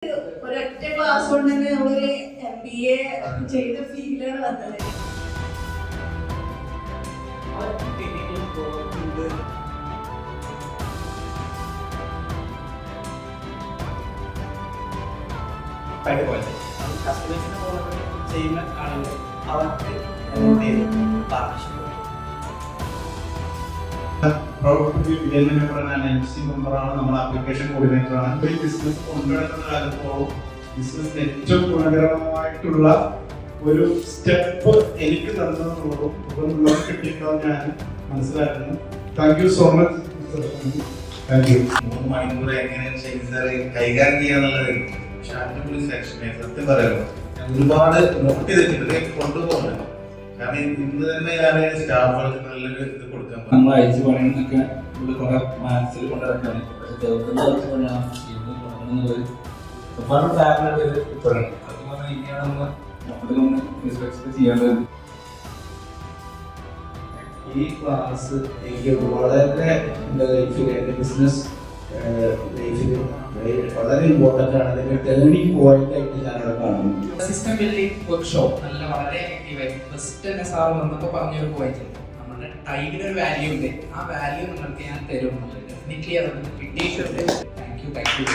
ഒരൊറ്റ ക്ലാസ് കൊണ്ട് തന്നെ നമ്മളൊരു MBA ചെയ്ത ഫീലാണ് വന്നത്. കസ്റ്റമേഴ്സിന് ചെയ്യുന്ന ആളുകൾ അവർക്ക് പാർട്ണർഷിപ്പ് മെമ്പറാണ്, നമ്മൾ ആപ്ലിക്കേഷൻ കോർഡിനേറ്ററാണ്. ഈ ബിസിനസ് കൊണ്ടുനടക്കുന്ന കാലത്തോളം ബിസിനസിന് ഏറ്റവും ഗുണകരമായിട്ടുള്ള ഒരു സ്റ്റെപ്പ് എനിക്ക് തന്നതെന്നുള്ളതും ഇതൊന്നും കിട്ടിയിട്ടുണ്ടോ ഞാൻ മനസ്സിലാക്കുന്നു. Thank you so much. Thank you. 3 മണിക്കൂർ എങ്ങനെ കൈകാര്യം ചെയ്യാന്നുള്ളത് അടിപൊളി സെക്ഷനെ സത്യം പറയാമോ ഞാൻ ഒരുപാട് നോട്ട് ചെയ്തിട്ടുണ്ട് കൊണ്ടുപോകുന്നുണ്ട്. കാരണം ഇന്ന് തന്നെ ഞാൻ സ്റ്റാഫുകൾക്ക് നല്ലൊരു ഇത് കൊടുക്കാൻ നമ്മൾ അയച്ചു പണിയെന്നൊക്കെ കുറെ മാത്സിൽ കൊണ്ടിറക്കാണ്. പക്ഷെ ചെറുക്കുന്ന കുറച്ച് പണിയാണ് ഇന്ന് തുടങ്ങുന്നത്. ഒരുപാട് പ്ലാനായിട്ട് ഇപ്പോഴാണ് അത് പറഞ്ഞാൽ ഇനിയാണ് നമ്മൾ എക്സ്പെക്ട് ചെയ്യേണ്ടത്. ഈ ക്ലാസ് എനിക്ക് വളരെ എൻ്റെ ലൈഫിൽ, എൻ്റെ ബിസിനസ് ലൈഫിൽ വളരെ ഇമ്പോർട്ടൻ്റ് ആണ്. അതിൻ്റെ ടേണിംഗ് പോയിന്റ് ആയിട്ട് ഞാനവിടെ കാണുന്നു. സിസ്റ്റം ബിൽഡിംഗ് വർക്ക്ഷോപ്പ് നല്ല വളരെ ആക്റ്റീവായി ഫസ്റ്റ് തന്നെ സാർ വന്നപ്പോൾ പറഞ്ഞൊരു പോയിന്റ്, നമ്മുടെ ടൈമിനൊരു വാല്യൂ ഉണ്ട്, ആ വാല്യൂ നിങ്ങൾക്ക് ഞാൻ തരും. ഡെഫിനറ്റ്ലി അത് കിട്ടിയിട്ടുണ്ട്. Thank you.